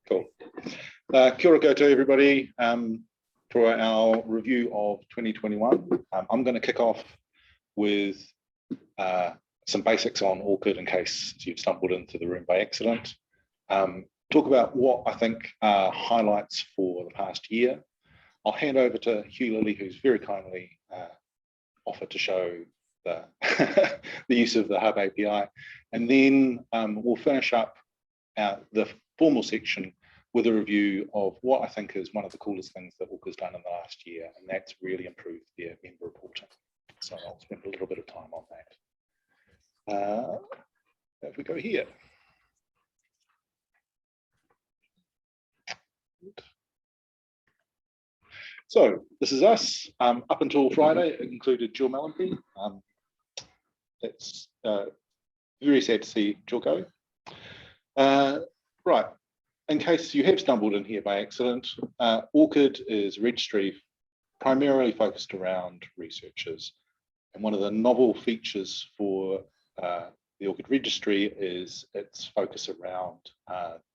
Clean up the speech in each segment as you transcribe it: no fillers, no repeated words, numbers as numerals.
Cool. Kia ora koutou, everybody. For our review of 2021, I'm going to kick off with some basics on ORCID in case you've stumbled into the room by accident. Talk about what I think are highlights for the past year. I'll hand over to Hugh Lilly, who's very kindly offered to show the, the use of the Hub API. And then we'll finish up the formal section with a review of what I think is one of the coolest things that ORCID's done in the last year, and that's really improved their member reporting. So I'll spend a little bit of time on that. If we go here. So this is us. Up until Friday, it included Jill Mellenby. It's very sad to see Jill go. Right, in case you have stumbled in here by accident, ORCID is a registry primarily focused around researchers. And one of the novel features for the ORCID registry is its focus around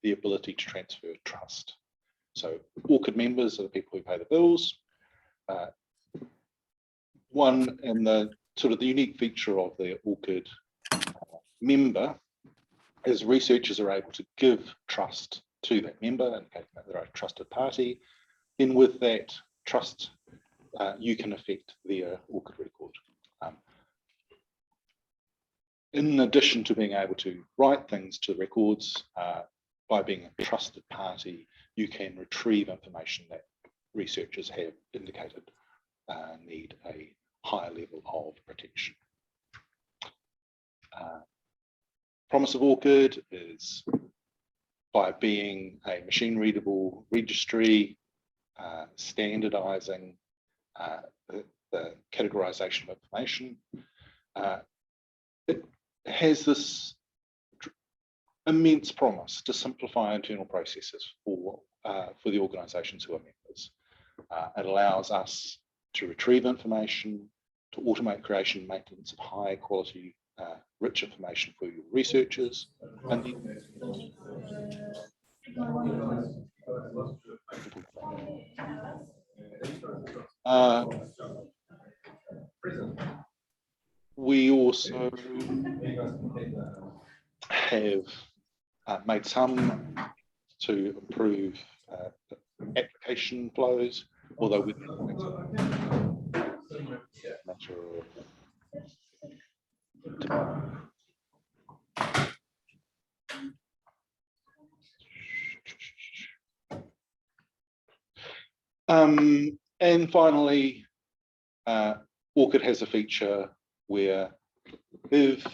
the ability to transfer trust. So ORCID members are the people who pay the bills. One and the sort of the unique feature of the ORCID member is researchers are able to give trust to that member, indicating that they're a trusted party. Then with that trust, you can affect their ORCID record. In addition to being able to write things to records, by being a trusted party, you can retrieve information that researchers have indicated need a higher level of protection. Promise of ORCID is by being a machine readable registry, standardizing the categorization of information. It has this immense promise to simplify internal processes for the organizations who are members. It allows us to retrieve information, to automate creation and maintenance of high quality, rich information for your researchers. And we also have made some to improve application flows, although we and finally, ORCID has a feature where if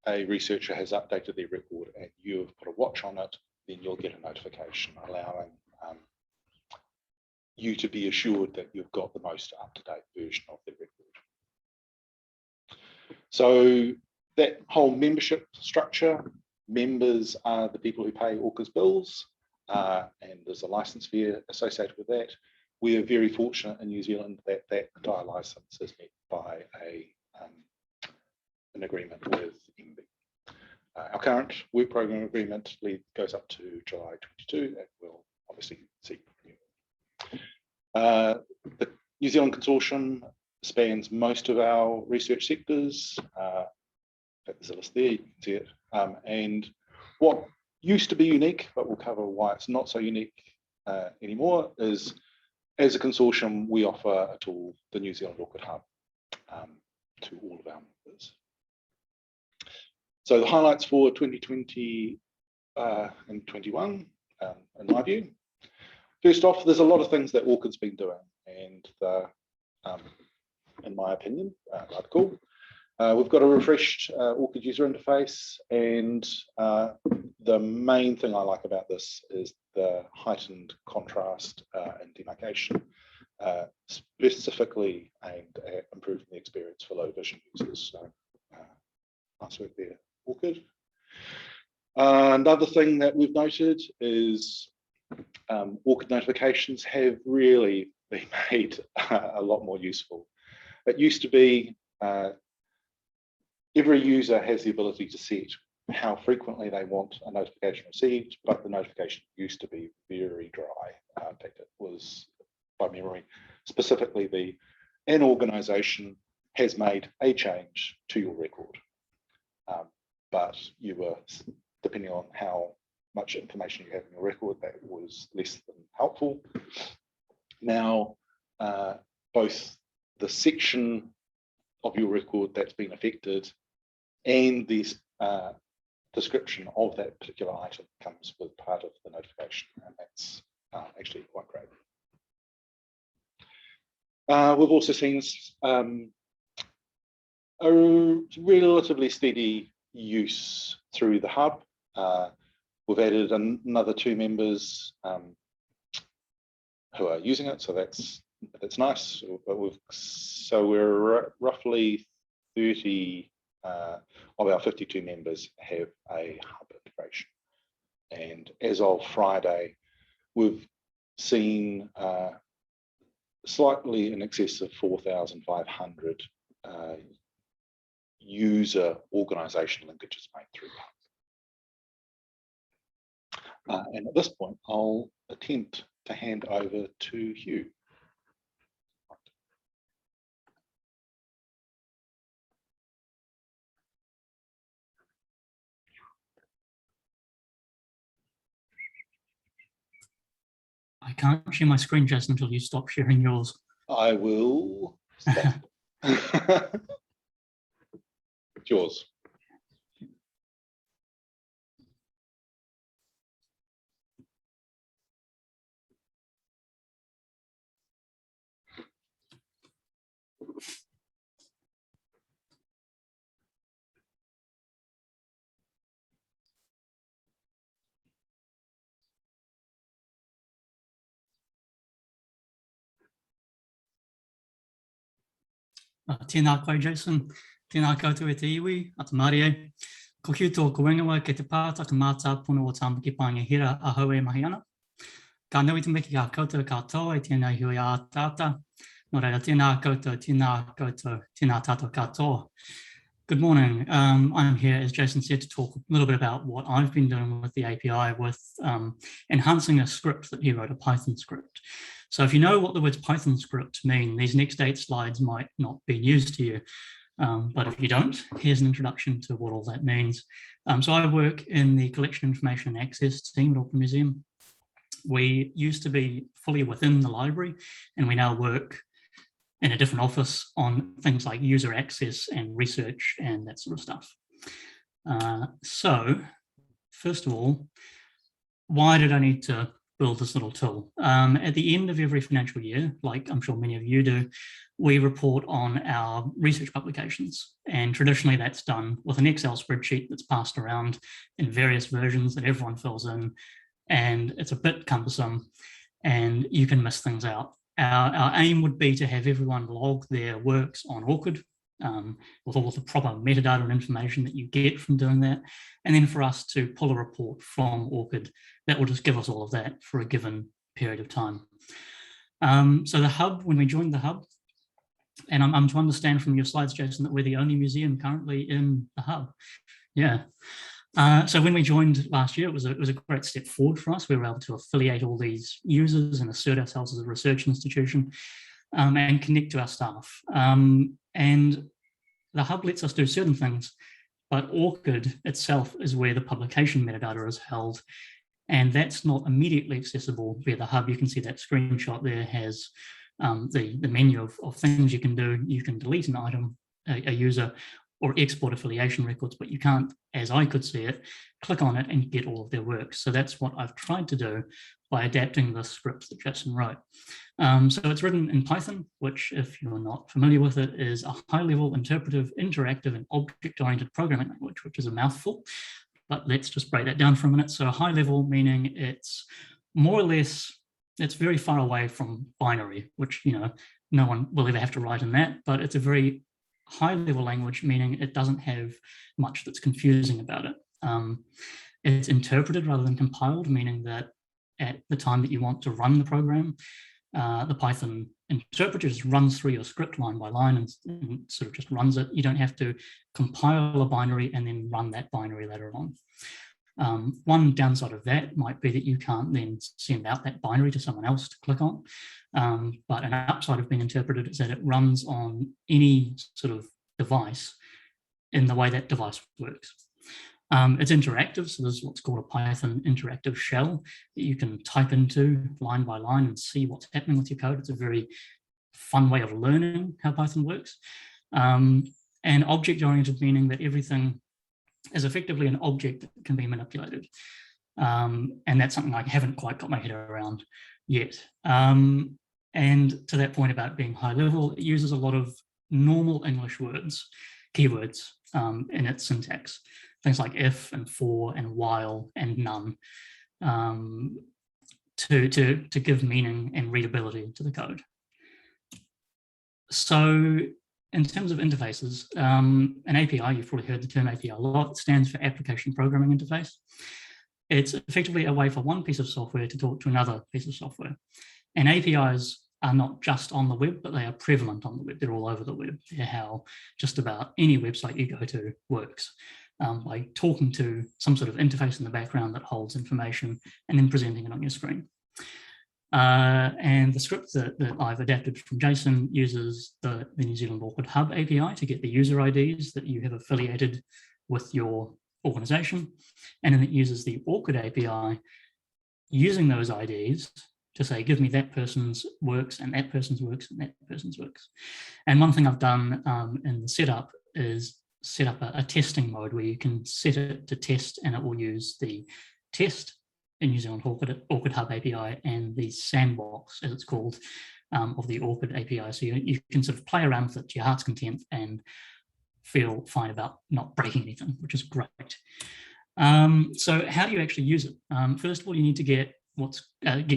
a researcher has updated their record and you have put a watch on it, then you'll get a notification allowing you to be assured that you've got the most up-to-date version of the record. So that whole membership structure, members are the people who pay ORCID's bills, and there's a license fee associated with that. We are very fortunate in New Zealand that that entire license is met by an agreement with MB. Our current work program agreement goes up to July 22, and we'll obviously see. The New Zealand consortium spans most of our research sectors. There's a list there, you can see it. And what used to be unique, but we'll cover why it's not so unique anymore, is as a consortium, we offer a tool, the New Zealand ORCID Hub, to all of our members. So the highlights for 2020 and 21, in my view. First off, there's a lot of things that ORCID's been doing, and in my opinion, rather cool. We've got a refreshed ORCID user interface, and the main thing I like about this is the heightened contrast and demarcation, specifically aimed at improving the experience for low vision users. So nice work there, ORCID. Another thing that we've noted is ORCID notifications have really been made a lot more useful. It used to be every user has the ability to set how frequently they want a notification received, but the notification used to be very dry. In fact, it was, by memory, specifically an organization has made a change to your record, but you were, depending on how much information you have in your record, that was less than helpful. Now, both the section of your record that's been affected and this description of that particular item comes with part of the notification, and that's actually quite great. We've also seen a relatively steady use through the hub. We've added another 2 members who are using it, so that's nice. But we're roughly 30 of our 52 members have a hub integration, and as of Friday, we've seen slightly in excess of 4,500 user organization linkages made through hub. And at this point, I'll attempt to hand over to Hugh. I can't share my screen, Jason, until you stop sharing yours. I will stop. It's yours. Tēnā koe, Jason. Tēnā koutou e te iwi, ata Māori e. Ko hiu tō ko ingawa ke te pātaka mātā pono o tāmaki pāngia hira a hau e mahi ana. Ka nui te miki ka koutou katoa e tēnā hui a tāta. Nō reira, tēnā koutou, tēnā tātou katoa. Good morning. I'm here, as Jason said, to talk a little bit about what I've been doing with the API with enhancing a script that he wrote, a Python script. So if you know what the words Python script mean, these next 8 slides might not be news to you. But if you don't, here's an introduction to what all that means. So I work in the Collection Information and Access team at Auckland Museum. We used to be fully within the library, and we now work in a different office on things like user access and research and that sort of stuff. So first of all, why did I need to build this little tool? At the end of every financial year, like I'm sure many of you do, we report on our research publications. And traditionally that's done with an Excel spreadsheet that's passed around in various versions that everyone fills in. And it's a bit cumbersome and you can miss things out. Our aim would be to have everyone log their works on ORCID with all the proper metadata and information that you get from doing that. And then for us to pull a report from ORCID that will just give us all of that for a given period of time. So the hub, when we joined the hub, and I'm to understand from your slides, Jason, that we're the only museum currently in the hub. Yeah. So when we joined last year, it was a great step forward for us. We were able to affiliate all these users and assert ourselves as a research institution and connect to our staff. And the hub lets us do certain things, but ORCID itself is where the publication metadata is held. And that's not immediately accessible via the hub. You can see that screenshot there has the menu of things you can do. You can delete an item, a user, or export affiliation records, but you can't, as I could see it, click on it and get all of their work. So that's what I've tried to do by adapting the script that Jason wrote. So it's written in Python, which, if you're not familiar with it, is a high-level interpretive, interactive, and object-oriented programming language, which is a mouthful. But let's just break that down for a minute. So high level meaning it's more or less, it's very far away from binary, which, you know, no one will ever have to write in that, but it's a very high level language, meaning it doesn't have much that's confusing about it. It's interpreted rather than compiled, meaning that at the time that you want to run the program, the Python interpreter just runs through your script line by line and sort of just runs it. You don't have to compile a binary and then run that binary later on. One downside of that might be that you can't then send out that binary to someone else to click on. But an upside of being interpreted is that it runs on any sort of device in the way that device works. It's interactive, so there's what's called a Python interactive shell that you can type into line by line and see what's happening with your code. It's a very fun way of learning how Python works. And object-oriented, meaning that everything is effectively an object that can be manipulated. And that's something I haven't quite got my head around yet. And to that point about being high level, it uses a lot of normal English words, keywords in its syntax. Things like if and for and while and none to give meaning and readability to the code. So in terms of interfaces, an API, you've probably heard the term API a lot, stands for Application Programming Interface. It's effectively a way for one piece of software to talk to another piece of software. And APIs are not just on the web, but they are prevalent on the web. They're all over the web. They're how just about any website you go to works. By talking to some sort of interface in the background that holds information and then presenting it on your screen. And the script that I've adapted from JSON uses the New Zealand ORCID Hub API to get the user IDs that you have affiliated with your organization. And then it uses the ORCID API using those IDs to say, give me that person's works and that person's works and that person's works. And one thing I've done in the setup is set up a testing mode where you can set it to test and it will use the test in New Zealand ORCID Hub API and the sandbox, as it's called, of the ORCID API. So you can sort of play around with it to your heart's content and feel fine about not breaking anything, which is great. So how do you actually use it? First of all, you need to get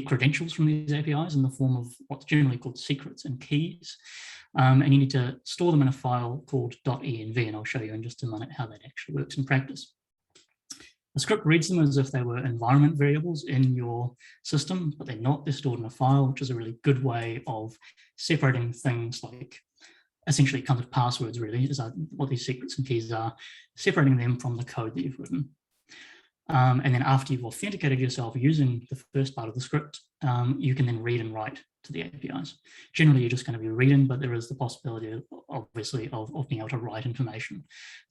credentials from these APIs in the form of what's generally called secrets and keys. And you need to store them in a file called .env, and I'll show you in just a minute how that actually works in practice. The script reads them as if they were environment variables in your system, but they're not. They're stored in a file, which is a really good way of separating things like essentially kind of passwords, really, is what these secrets and keys are, separating them from the code that you've written. And then after you've authenticated yourself using the first part of the script, you can then read and write to the APIs. Generally, you're just going to be reading, but there is the possibility, obviously, of being able to write information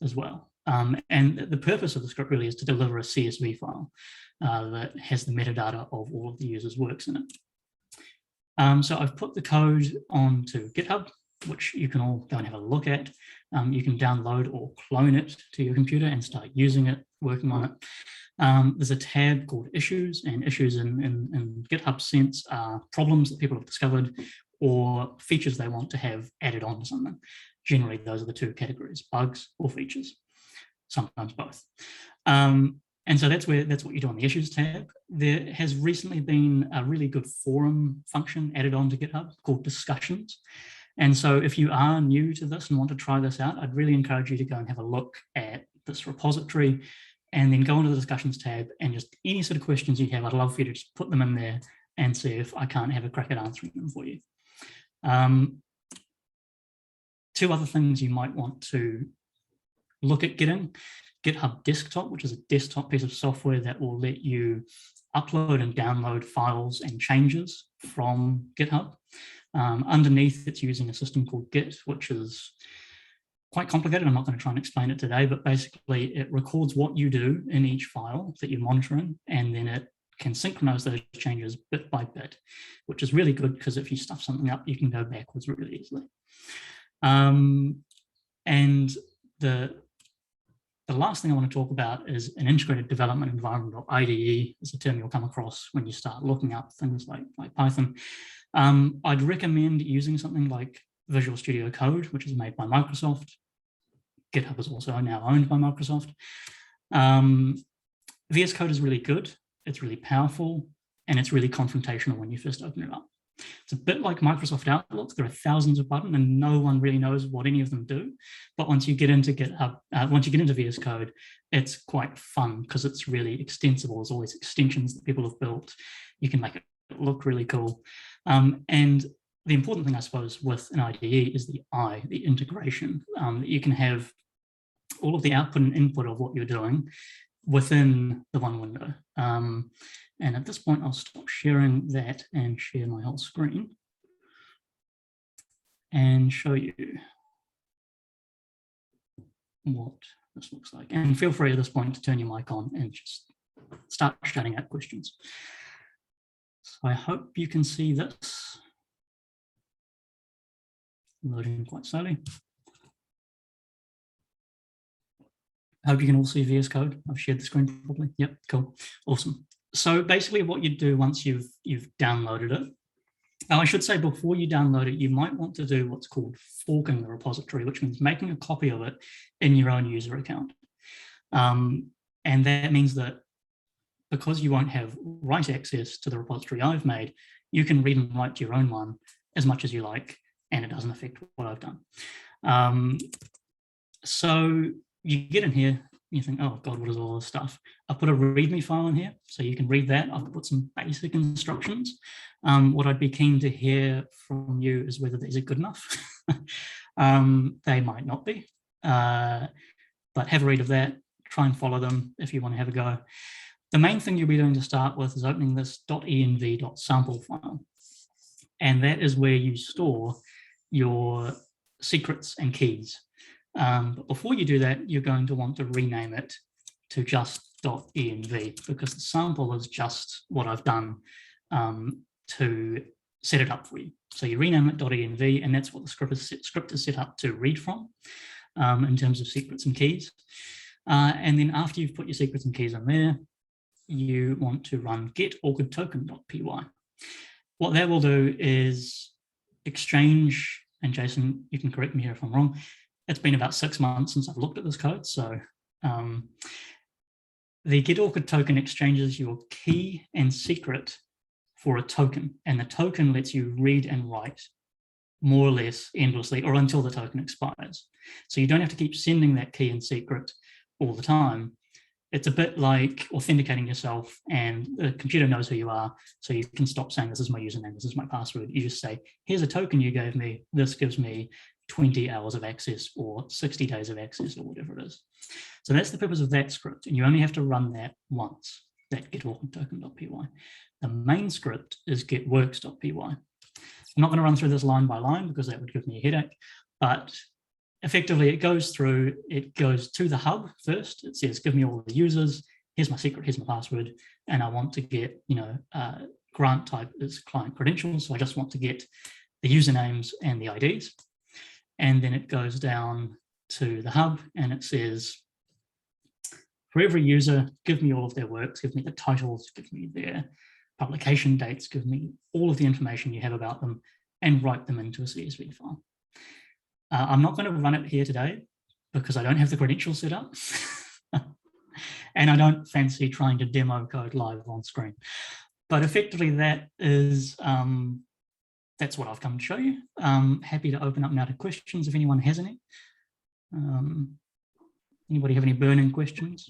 as well. And the purpose of the script really is to deliver a CSV file that has the metadata of all of the users' works in it. So I've put the code onto GitHub, which you can all go and have a look at. You can download or clone it to your computer and start using it, working on it. There's a tab called issues, and issues in GitHub sense are problems that people have discovered or features they want to have added on to something. Generally, those are the two categories, bugs or features, sometimes both. And so that's what you do on the issues tab. There has recently been a really good forum function added on to GitHub called discussions. And so if you are new to this and want to try this out, I'd really encourage you to go and have a look at this repository and then go into the discussions tab, and just any sort of questions you have, I'd love for you to just put them in there and see if I can't have a crack at answering them for you. Two other things you might want to look at getting: GitHub Desktop, which is a desktop piece of software that will let you upload and download files and changes from GitHub. Underneath, it's using a system called Git, which is quite complicated. I'm not going to try and explain it today, but basically it records what you do in each file that you're monitoring, and then it can synchronize those changes bit by bit, which is really good because if you stuff something up, you can go backwards really easily. And the last thing I want to talk about is an integrated development environment, or IDE, is a term you'll come across when you start looking up things like Python. I'd recommend using something like Visual Studio Code, which is made by Microsoft. GitHub is also now owned by Microsoft. VS Code is really good. It's really powerful, and it's really confrontational when you first open it up. It's a bit like Microsoft Outlook. There are thousands of buttons and no one really knows what any of them do. But once you get into GitHub, once you get into VS Code, it's quite fun because it's really extensible. There's always extensions that people have built. You can make it look really cool. And the important thing, I suppose, with an IDE is the integration. You can have all of the output and input of what you're doing within the one window. And at this point, I'll stop sharing that and share my whole screen and show you what this looks like. And feel free at this point to turn your mic on and just start shouting out questions. So I hope you can see this. Loading quite slowly. I hope you can all see VS Code. I've shared the screen properly. Yep, cool, awesome. So basically what you do once you've downloaded it, I should say before you download it, you might want to do what's called forking the repository, which means making a copy of it in your own user account. And that means that because you won't have write access to the repository I've made, you can read and write your own one as much as you like, and it doesn't affect what I've done. So you get in here, you think, oh God, what is all this stuff? I've put a README file in here, so you can read that. I've put some basic instructions. What I'd be keen to hear from you is whether these are good enough. They might not be, but have a read of that, try and follow them if you want to have a go. The main thing you'll be doing to start with is opening this .env.sample file. And that is where you store your secrets and keys. But before you do that, you're going to want to rename it to just .env, because the sample is just what I've done to set it up for you. So you rename it .env, and that's what the script is set up to read from in terms of secrets and keys. And then after you've put your secrets and keys in there, you want to run get orchid token.py. What that will do is exchange, and Jason, you can correct me here if I'm wrong, it's been about 6 months since I've looked at this code. So the get orchid token exchanges your key and secret for a token, and the token lets you read and write more or less endlessly or until the token expires. So you don't have to keep sending that key and secret all the time. It's a bit like authenticating yourself, and the computer knows who you are, so you can stop saying this is my username, this is my password. You just say, here's a token you gave me, this gives me 20 hours of access or 60 days of access or whatever it is. So that's the purpose of that script, and you only have to run that once, that get orchid token.py. The main script is get works.py. I'm not going to run through this line by line because that would give me a headache, but effectively it goes through, it goes to the hub first. It says, give me all the users, here's my secret, here's my password, and I want to get, grant type is client credentials, so I just want to get the usernames and the IDs. And then it goes down to the hub and it says, for every user, give me all of their works, give me the titles, give me their publication dates, give me all of the information you have about them, and write them into a CSV file. I'm not going to run it here today because I don't have the credentials set up and I don't fancy trying to demo code live on screen. But effectively that is, that's what I've come to show you. Happy to open up now to questions if anyone has any. Anybody have any burning questions?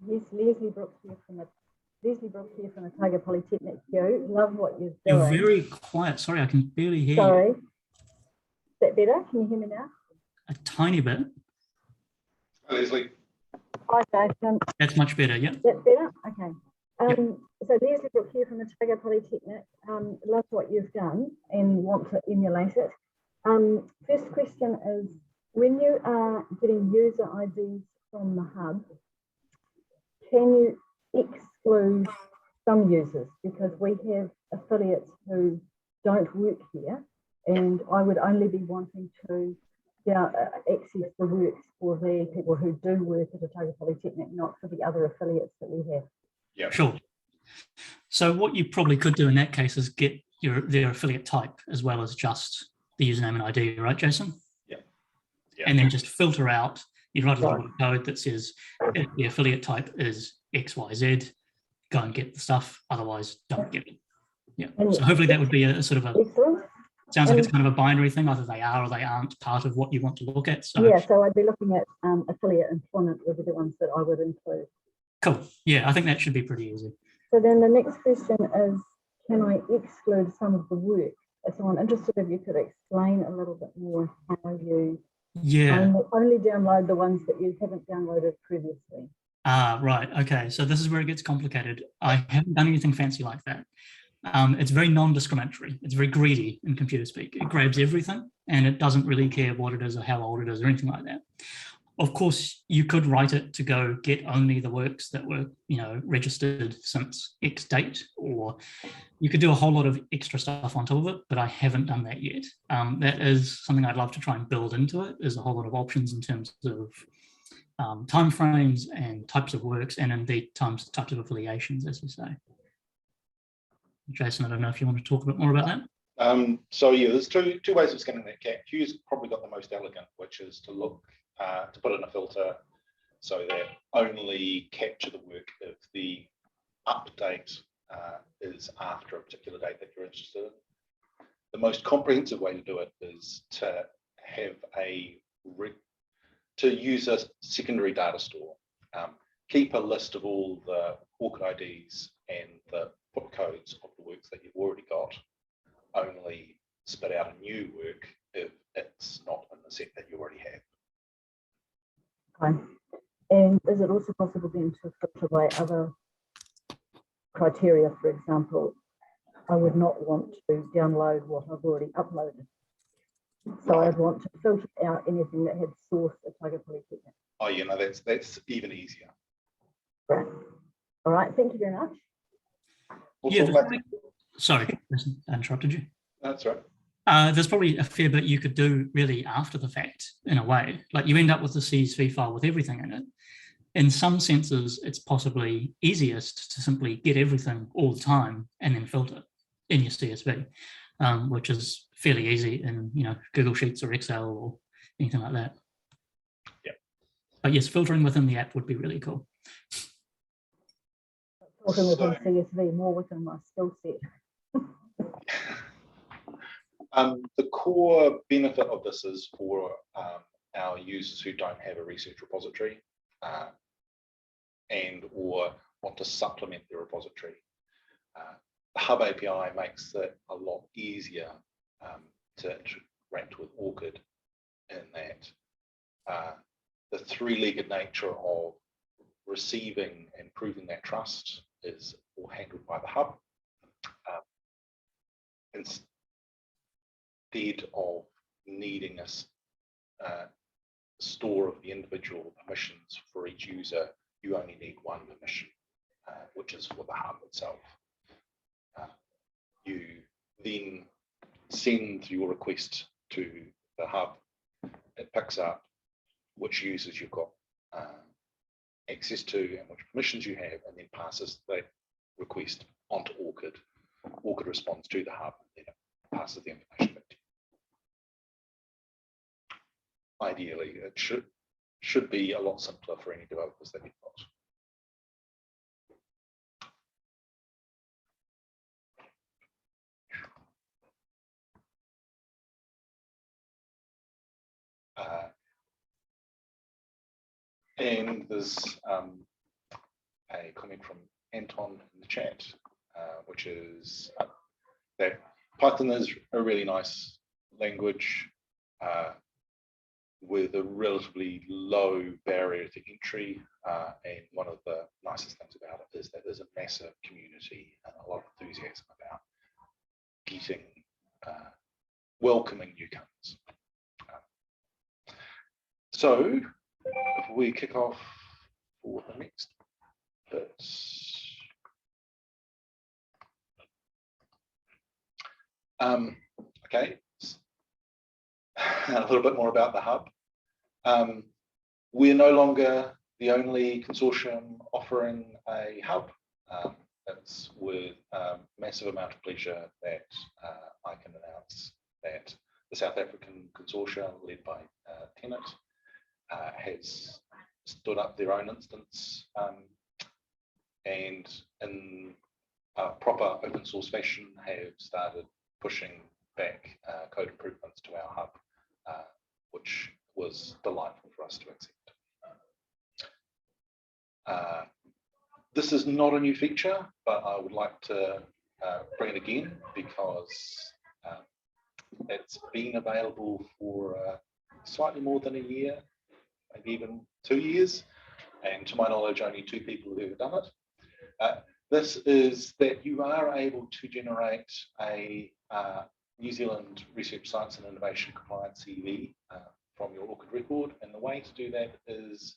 Yes, Leslie Brooks here from the Otago Polytechnic. Love what you're doing. You're very quiet. Sorry, I can barely hear Sorry. you. Is that better? Can you hear me now? A tiny bit. Hi, Leslie. Hi, Jason. That's much better, yeah. That's better? Okay. Yep. So Leslie Brooks here from the Otago Polytechnic. Love what you've done and want to emulate it. First question is, when you are getting user IDs from the hub, can you exclude some users? Because we have affiliates who don't work here, and I would only be wanting to access the works for the people who do work at Otago Polytechnic, not for the other affiliates that we have. Yeah, sure. So what you probably could do in that case is get their affiliate type as well as just the username and ID, right, Jason? Yeah. And then just filter out. You write a little code that says if the affiliate type is XYZ, go and get the stuff. Otherwise, don't get it. Yeah. And so hopefully that would be a sort of a. Excellent. Sounds like it's kind of a binary thing. Either they are or they aren't part of what you want to look at. So yeah. So I'd be looking at affiliate employment would be the ones that I would include. Cool. Yeah, I think that should be pretty easy. So then the next question is, can I exclude some of the work? So I'm interested if you could explain a little bit more how you only download the ones that you haven't downloaded previously. Right, okay, so this is where it gets complicated. I haven't done anything fancy like that. It's very non-discriminatory. It's very greedy in computer speak. It grabs everything and it doesn't really care what it is or how old it is or anything like that. Of course, you could write it to go get only the works that were, registered since X date, or you could do a whole lot of extra stuff on top of it, but I haven't done that yet. That is something I'd love to try and build into it, is a whole lot of options in terms of timeframes and types of works, and indeed types of affiliations, as you say. Jason, I don't know if you want to talk a bit more about that. So yeah, there's two ways of scanning that cat. Hugh's probably got the most elegant, which is to look to put in a filter so that only capture the work if the update is after a particular date that you're interested in. The most comprehensive way to do it is to have to use a secondary data store. Keep a list of all the ORCID IDs and the put codes of the works that you've already got. Only spit out a new work if it's not in the set that you already have. Okay. And is it also possible then to filter by other criteria? For example, I would not want to download what I've already uploaded. So I'd want to filter out anything that had source Otago Polytechnic. Oh, yeah, no, that's even easier. Right. All right, thank you very much. Sorry, I interrupted you. That's right. There's probably a fair bit you could do really after the fact, in a way. Like you end up with the CSV file with everything in it. In some senses, it's possibly easiest to simply get everything all the time and then filter in your CSV, which is fairly easy in Google Sheets or Excel or anything like that. Yeah. But yes, filtering within the app would be really cool. Filtering within CSV, more within my skill set. The core benefit of this is for our users who don't have a research repository and or want to supplement their repository. The Hub API makes it a lot easier to interact with ORCID in that the three-legged nature of receiving and proving that trust is all handled by the Hub. Instead of needing a store of the individual permissions for each user, you only need one permission, which is for the Hub itself. You then send your request to the Hub. It picks up which users you've got access to and which permissions you have, and then passes that request onto ORCID. ORCID responds to the Hub, and then it passes the information back to you. Ideally, it should be a lot simpler for any developers that you've got. And there's a comment from Anton in the chat, which is that Python is a really nice language with a relatively low barrier to entry. And one of the nicest things about it is that there's a massive community and a lot of enthusiasm about getting welcoming newcomers. So if we kick off for the next bit. Okay, a little bit more about the Hub. We're no longer the only consortium offering a Hub. It's with a massive amount of pleasure that I can announce that the South African consortium led by Tenet has stood up their own instance and in a proper open source fashion have started pushing back code improvements to our Hub, which was delightful for us to accept. This is not a new feature, but I would like to bring it again because it's been available for slightly more than a year, maybe even 2 years, and to my knowledge, only 2 people have ever done it. This is that you are able to generate a New Zealand Research, Science and Innovation Compliant CV from your ORCID record, and the way to do that is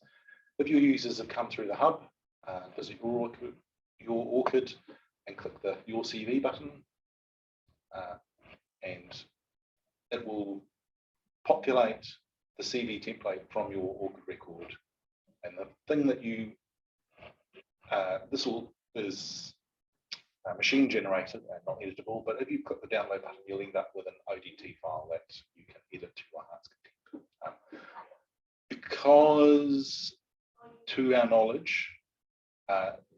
if your users have come through the hub, visit your ORCID and click the Your CV button, and it will populate the CV template from your ORCID record. And the thing that you, this is machine generated and not editable, but if you click the download button, you'll end up with an ODT file that you can edit to your heart's content. Because to our knowledge,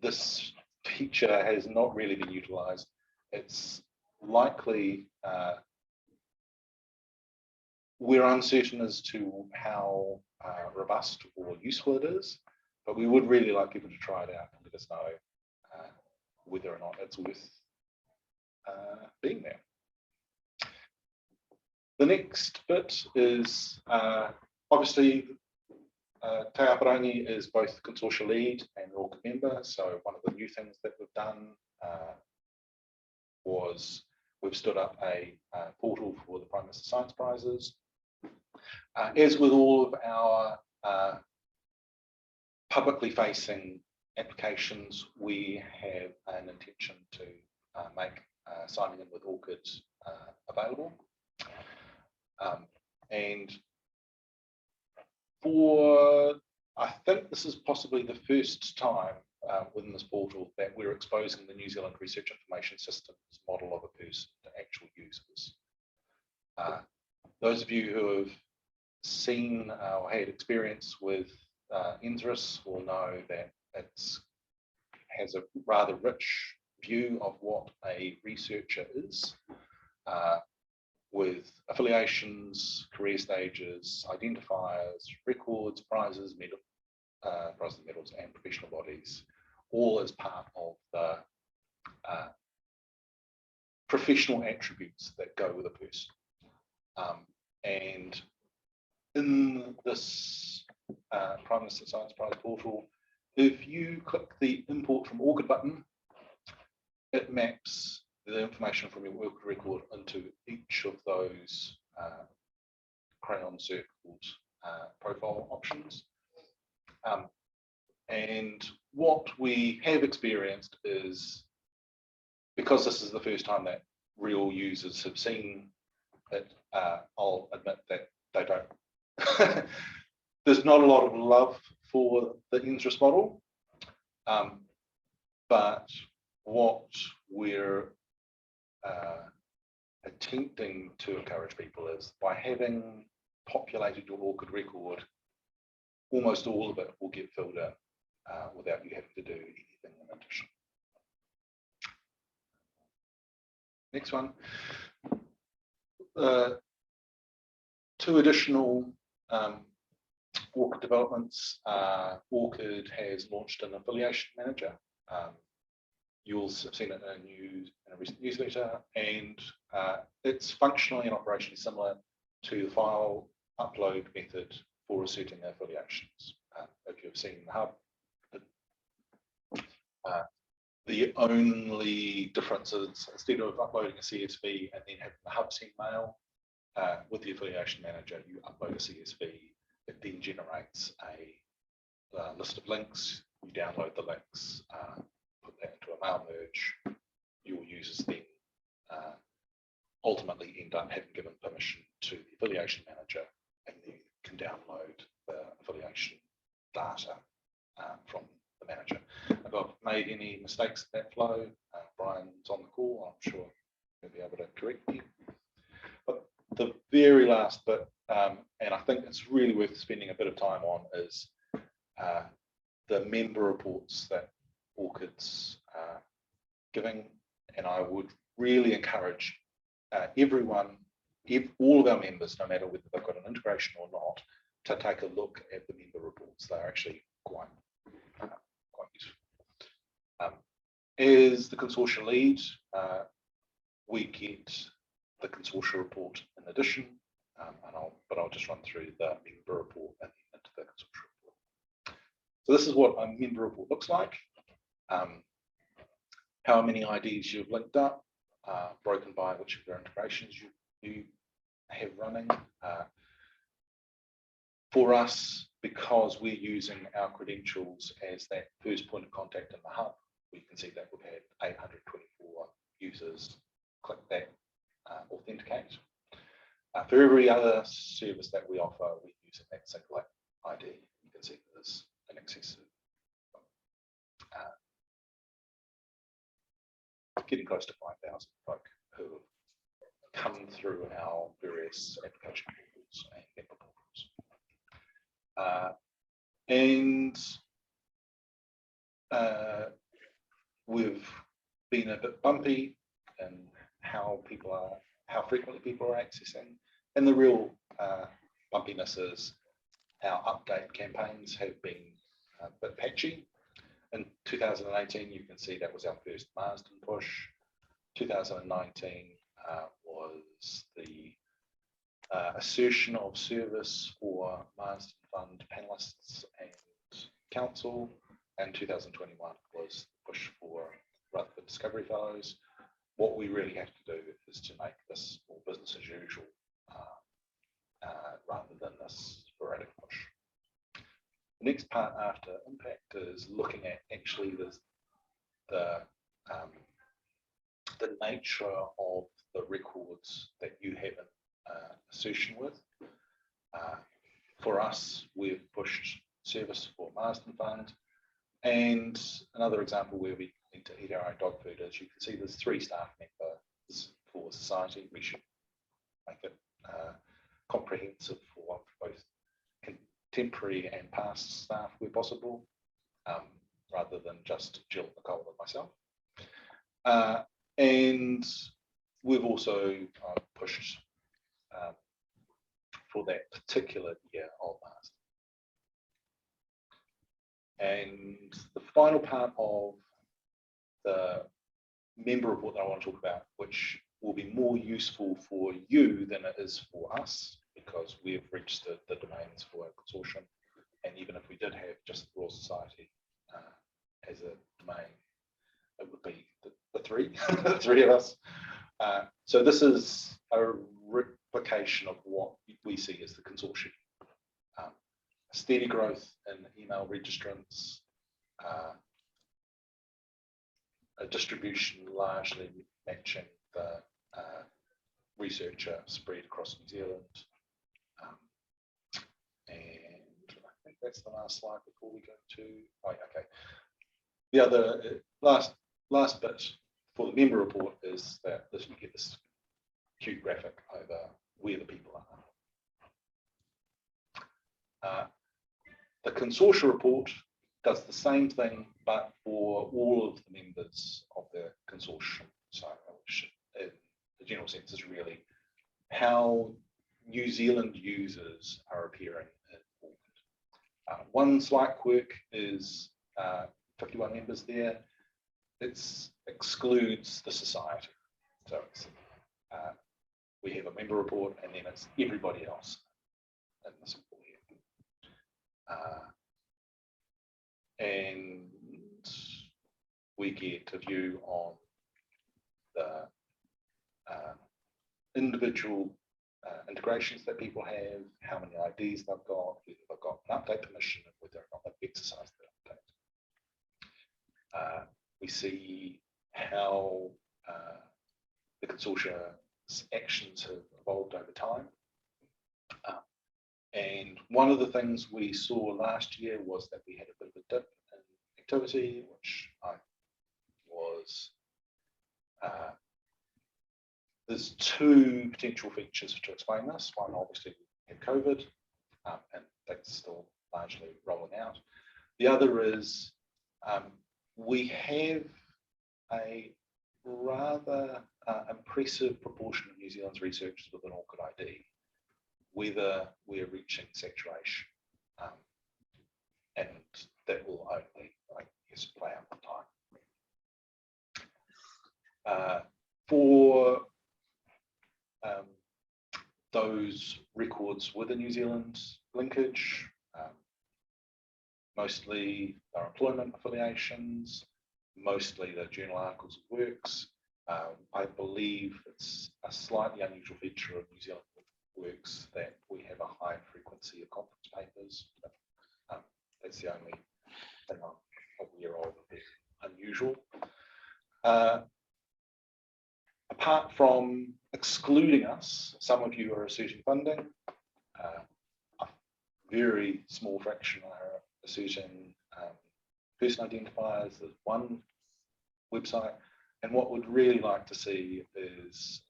this feature has not really been utilized. It's likely we're uncertain as to how robust or useful it is, but we would really like people to try it out and let us know whether or not it's worth being there. The next bit is obviously Te Aparangi is both consortia lead and ORCID member, so one of the new things that we've done was we've stood up a portal for the Prime Minister Science Prizes. As with all of our publicly facing applications, we have an intention to make signing in with ORCID available. And I think this is possibly the first time within this portal that we're exposing the New Zealand Research Information Systems model of a person to actual users. Those of you who have seen or had experience with NZ will know that it has a rather rich view of what a researcher is, with affiliations, career stages, identifiers, records, prizes, medals, and professional bodies, all as part of the professional attributes that go with a person. And in this Prime Minister Science Prize portal, if you click the import from ORCID button, it maps the information from your ORCID record into each of those crayon circled profile options. And what we have experienced is, because this is the first time that real users have seen it, I'll admit that they don't. There's not a lot of love for the NZ model, but what we're attempting to encourage people is, by having populated your ORCID record, almost all of it will get filled in without you having to do anything in addition. Next one. 2 additional ORCID developments. ORCID has launched an affiliation manager. You'll have seen it in a recent newsletter, and it's functionally and operationally similar to the file upload method for asserting affiliations. If you've seen the hub, the only difference is, instead of uploading a CSV and then having the hub send mail, with the affiliation manager, you upload a CSV. It then generates a list of links. You download the links, put that into a mail merge. Your users then ultimately end up having given permission to the affiliation manager, and you can download the affiliation data from the manager. If I've made any mistakes in that flow, Brian's on the call. I'm sure he'll be able to correct me. But the very last bit, and I think it's really worth spending a bit of time on, is the member reports that ORCID's giving. And I would really encourage everyone, all of our members, no matter whether they've got an integration or not, to take a look at the member reports. They're actually quite useful. As the consortia lead, we get the consortia report in addition, but I'll just run through the member report and then into the consortia report. So this is what a member report looks like. How many IDs you've linked up, broken by which of your integrations you have running. For us, because we're using our credentials as that first point of contact in the hub, we can see that we've had 824 users click that authenticate. For every other service that we offer, we're using that single ID. You can see there's in excess of getting close to 5,000 folk who have come through our various application portals and member portals. We've been a bit bumpy in how frequently people are accessing, and the real bumpiness is our update campaigns have been a bit patchy. In 2018, you can see that was our first Marsden push. 2019 was the assertion of service for Marsden Fund panelists and council, and 2021 was the push for Rutherford Discovery Fellows. What we really have to do is to make this more business as usual rather than this sporadic push. The next part after impact is looking at actually the nature of the records that you have an assertion with. For us, we've pushed service for Marsden Fund, and another example where we need to eat our own dog food is you can see there's 3 staff members for society. We should make it comprehensive for both contemporary and past staff where possible, rather than just Jill, Nicole, and myself. And we've also pushed for that particular year of Marsden. And the final part of the member report that I want to talk about, which will be more useful for you than it is for us, because we've registered the domains for a consortium, and even if we did have just the Royal Society as a domain, it would be the 3, the 3 of us. So this is a replication of what we see as the consortium. Steady growth in email registrants, a distribution largely matching the researcher spread across New Zealand. And I think that's the last slide before we go to, okay. The other last bit for the member report is that you get this cute graphic over where the people are. The consortia report does the same thing, but for all of the members of the consortium. So, which in the general sense is really how New Zealand users are appearing in Auckland. One slight quirk is 51 members there. It excludes the society. So it's, we have a member report, and then it's everybody else in this report here. And we get a view on the individual integrations that people have, how many IDs they've got, whether they've got an update permission, and whether or not they've exercised that update. We see how the consortia's actions have evolved over time. And one of the things we saw last year was that we had a bit of a dip in activity, which was, there's 2 potential features to explain this. One, obviously, we had COVID, and that's still largely rolling out. The other is we have a rather impressive proportion of New Zealand's researchers with an ORCID ID, whether we're reaching saturation, and that will only, I guess, play out with time. For those records with a New Zealand linkage, mostly their employment affiliations, mostly the journal articles and works. I believe it's a slightly unusual feature of New Zealand works that we have a high frequency of conference papers. But, that's the only thing I'm aware of that's unusual. Apart from excluding us, some of you are asserting funding. A very small fraction are asserting person identifiers. There's one website, and what we'd really like to see is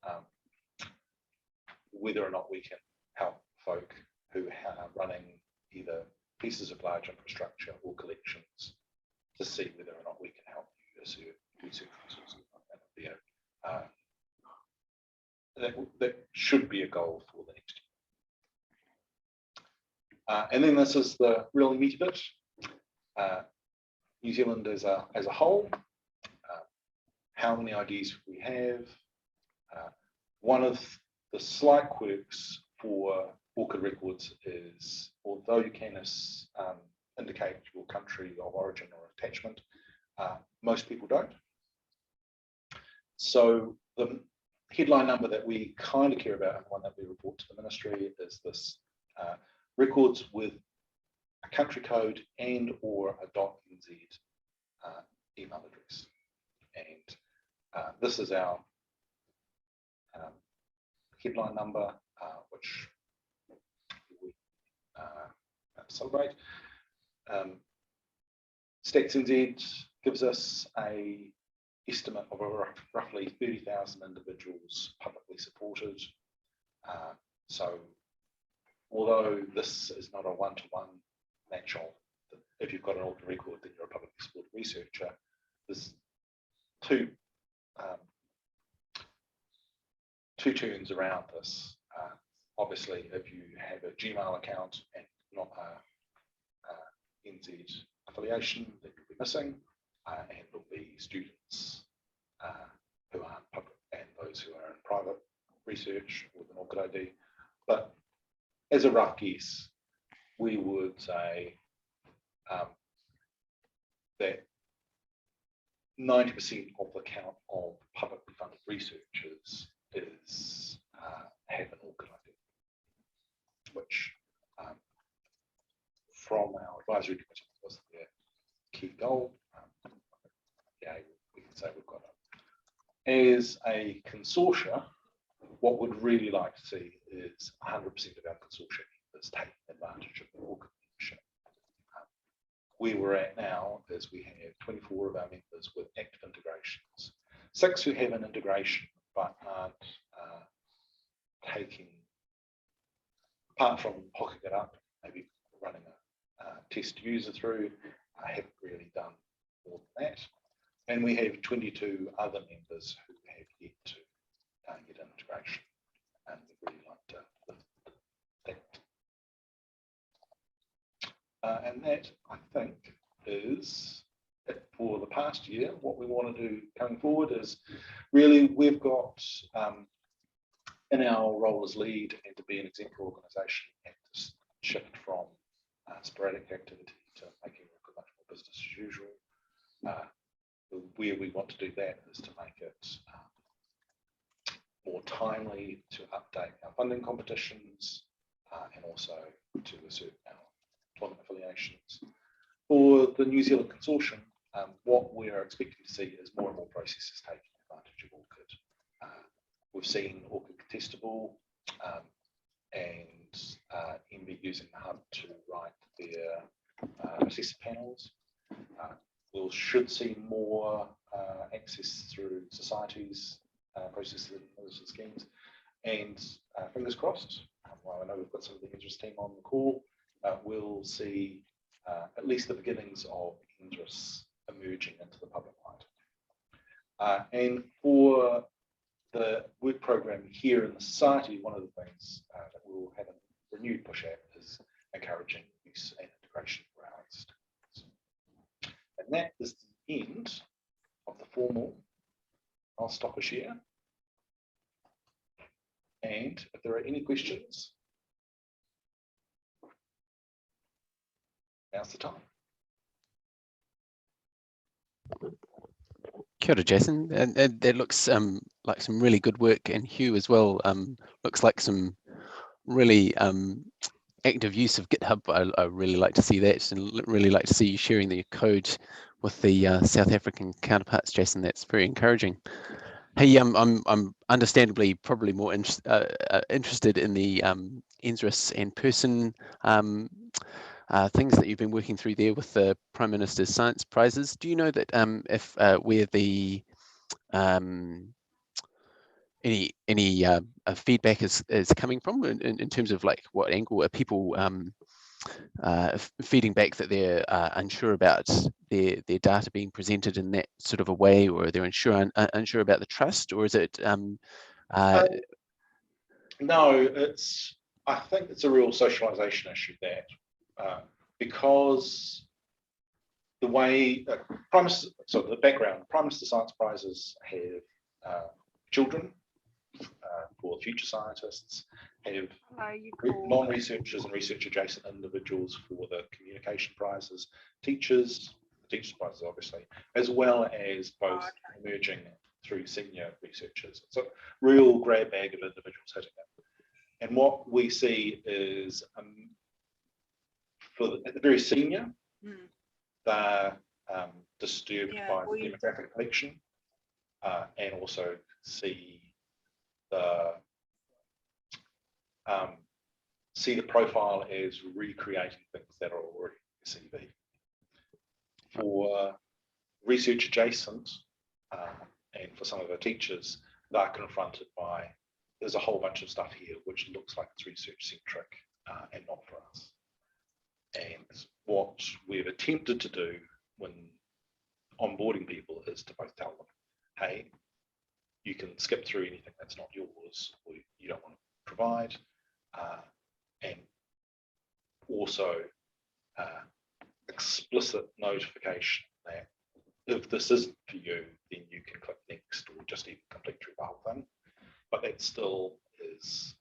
whether or not we can help folk who are running either pieces of large infrastructure or collections to see whether or not we can help you assert research resources. That should be a goal for the next year. And then this is the really meaty bit. New Zealand as a whole, how many IDs we have. One of the slight quirks for ORCID records is, although you can indicate your country of origin or attachment, most people don't. So the headline number that we kind of care about and one that we report to the ministry is this records with a country code and or a .nz email address. And this is our headline number, which we celebrate. Stats NZ gives us a estimate of roughly 30,000 individuals publicly supported. So although this is not a one-to-one match of, if you've got an ORCID record, then you're a publicly supported researcher, there's two turns around this. Obviously, if you have a Gmail account and not a NZ affiliation, that you'll be missing, and there'll be students who aren't public and those who are in private research with an ORCID ID. But as a rough guess, we would say that 90% of the count of publicly funded researchers is have an ORCID ID, which from our advisory committee was their key goal. Yeah, we can say we've got it. As a consortia, what we'd really like to see is 100% of our consortia members taking advantage of the ORCID membership. Where we're at now is we have 24 of our members with active integrations, 6 who have an integration but aren't taking, apart from hooking it up, maybe running a test user through, haven't really done more than that. And we have 22 other members who have yet to get an integration, and we'd really like to lift that. And that, I think, is it for the past year. What we want to do going forward is really, we've got in our role as lead and to be an exemplary organisation and to shift from sporadic activity to making it much more business as usual. Where we want to do that is to make it more timely to update our funding competitions and also to assert our employment affiliations. For the New Zealand consortium, what we are expecting to see is more and more processes taking advantage of ORCID. We've seen ORCID contestable and NB using the hub to write their assessor panels. We should see more access through societies, processes and schemes, and fingers crossed, while I know we've got some of the interest team on the call, we'll see at least the beginnings of interests emerging into the public light. And for the work program here in the society, one of the things that we'll have a renewed push at is encouraging use and integration for our institutes. And that is the end of the formal I'll stop a share. And if there are any questions, now's the time. Kia ora, Jason. And that looks like some really good work, and Hugh as well. Looks like some really active use of GitHub. I really like to see that, and really like to see you sharing the code with the South African counterparts, Jason. That's very encouraging. Hey, I'm understandably probably more interested in the NZRIS and person things that you've been working through there with the Prime Minister's Science Prizes. Do you know that if where the any feedback is coming from in terms of like what angle are people feeding back that they're unsure about their data being presented in that sort of a way, or they're unsure about the trust, or is it no, I think it's a real socialization issue that because the way the background, Prime Minister Science Prizes have children for future scientists, have non-researchers and research adjacent individuals for the communication prizes, teachers prizes obviously, as well as both emerging through senior researchers. It's a real grab bag of individuals hitting it. And what we see is at the very senior, they're disturbed by the demographic collection and also see the profile as recreating things that are already in the CV. For research adjacent and for some of our teachers, they're confronted by there's a whole bunch of stuff here which looks like it's research centric and not for us. And what we've attempted to do when onboarding people is to both tell them, hey, you can skip through anything that's not yours or you don't want to provide, and also explicit notification that if this isn't for you, then you can click next or just even complete through the whole thing. But that still is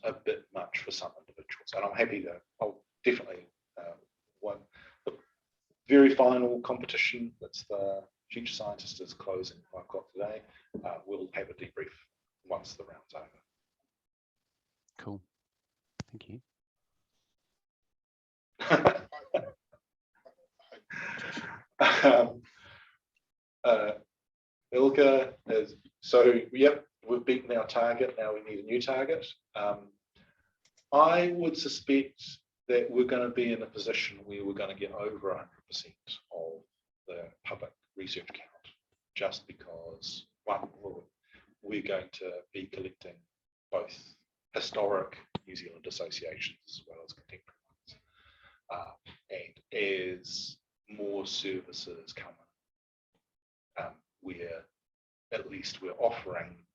a bit much for some individuals, and I'm happy that I'll definitely the very final competition that's the Future Scientist is closing at 5 o'clock today. We'll have a debrief once the round's over. Cool, thank you. Ilka is, so yep, we've beaten our target, now we need a new target. I would suspect that we're going to be in a position where we're going to get over 100% of the public research count, just because we're going to be collecting both historic New Zealand associations as well as contemporary ones. And as more services come in, where at least we're offering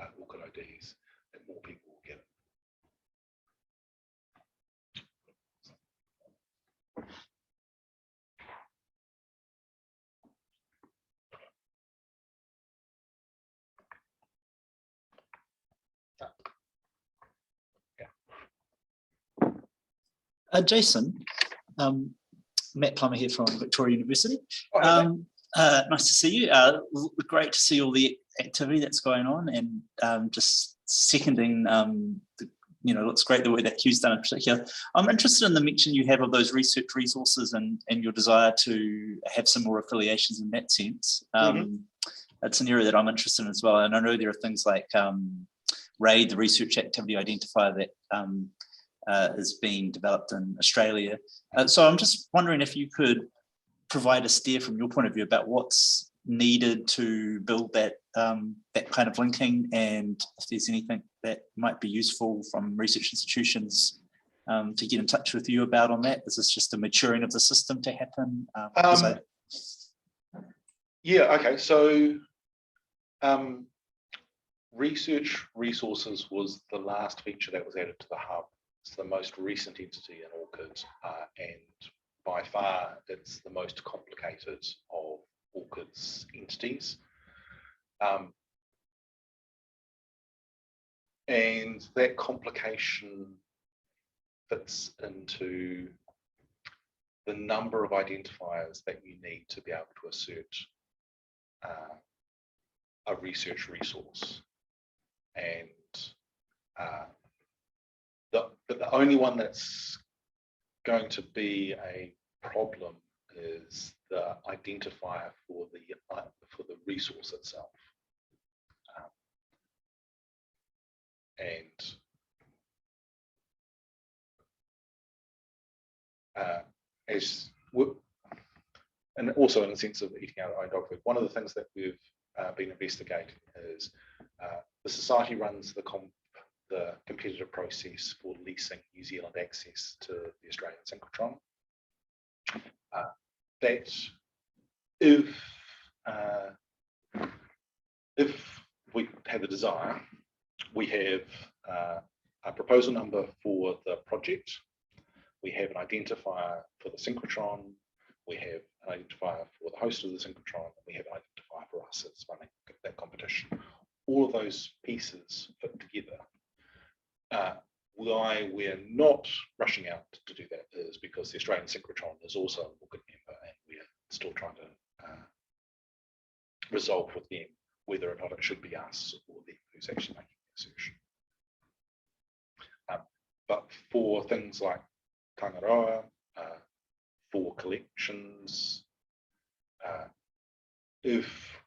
ORCID IDs, and more people will get it. Jason, Matt Plummer here from Victoria University. Nice to see you. Great to see all the activity that's going on, and just seconding, looks great the work that Hugh's done in particular. I'm interested in the mention you have of those research resources and your desire to have some more affiliations in that sense. It's an area that I'm interested in as well, and I know there are things like RAID, the research activity identifier that is being developed in Australia. So I'm just wondering if you could provide a steer from your point of view about what's needed to build that that kind of linking, and if there's anything that might be useful from research institutions to get in touch with you about on that. Is this just a maturing of the system to happen? Yeah, okay, so research resources was the last feature that was added to the hub. It's the most recent entity in ORCID, and by far it's the most complicated of ORCID ORCID's entities. And that complication fits into the number of identifiers that you need to be able to assert a research resource. And the only one that's going to be a problem is the identifier for the resource itself. And also in the sense of eating out our own dog food, one of the things that we've been investigating is the Society runs the competitive process for leasing New Zealand access to the Australian synchrotron. That if we have a desire, we have a proposal number for the project, we have an identifier for the synchrotron, we have an identifier for the host of the synchrotron, and we have an identifier for us that's running that competition. All of those pieces fit together. Why we're not rushing out to do that is because the Australian synchrotron is also an ORCID member, and we're still trying to resolve with them whether or not it should be us or them who's actually making the assertion. But for things like Tangaroa, for collections, if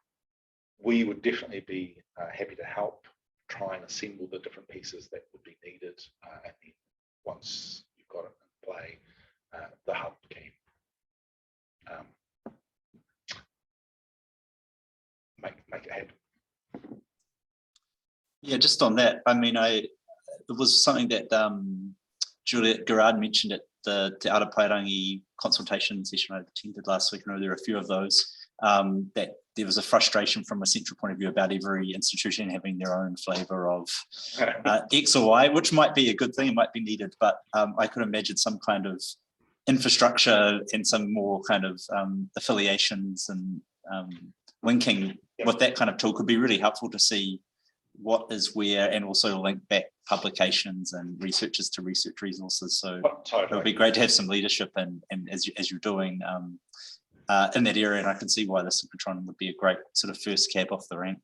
we would definitely be happy to help try and assemble the different pieces that would be needed, and then once you've got it in play, the hub can make it happen. Yeah, just on that, I mean, it was something that Juliet Gerard mentioned at the Te Aotearoa consultation session I attended last week. I know there are a few of those, that there was a frustration from a central point of view about every institution having their own flavour of X or Y, which might be a good thing, it might be needed, but I could imagine some kind of infrastructure and some more kind of affiliations and linking with that kind of tool could be really helpful to see what is where, and also link back publications and researchers to research resources. So it would be great to have some leadership and as you're doing in that area, and I can see why the synchrotron would be a great sort of first cab off the rank.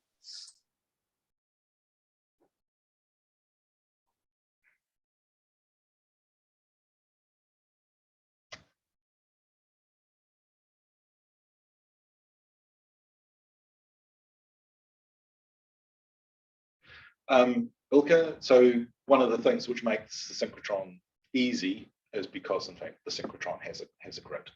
Ilka, so one of the things which makes the synchrotron easy is because, in fact, the synchrotron has a grid.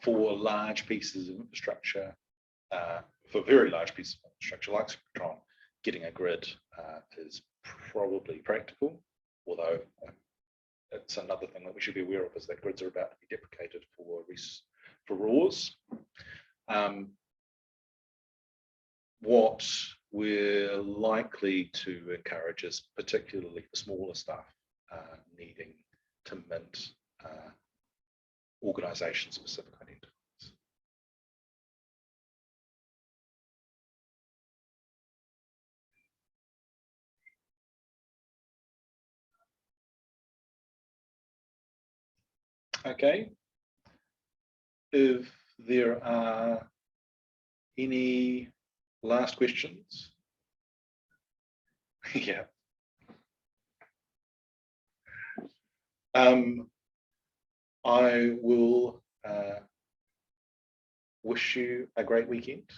For large pieces of infrastructure, for very large pieces of infrastructure like synchrotron, getting a grid is probably practical, although it's another thing that we should be aware of is that grids are about to be deprecated for RAWs. What we're likely to encourage is particularly for smaller stuff needing to mint organisation-specific identifiers. Okay. If there are any last questions? Yeah. I will wish you a great weekend.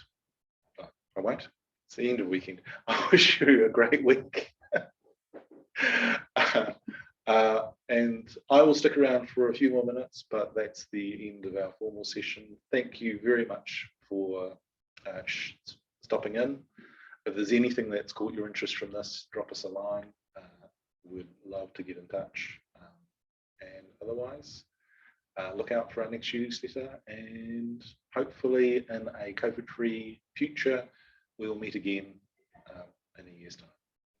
I won't. It's the end of the weekend. I wish you a great week. And I will stick around for a few more minutes, but that's the end of our formal session. Thank you very much for stopping in. If there's anything that's caught your interest from this, drop us a line. We'd love to get in touch. And otherwise, look out for our next newsletter, and hopefully in a COVID-free future, we'll meet again in a year's time.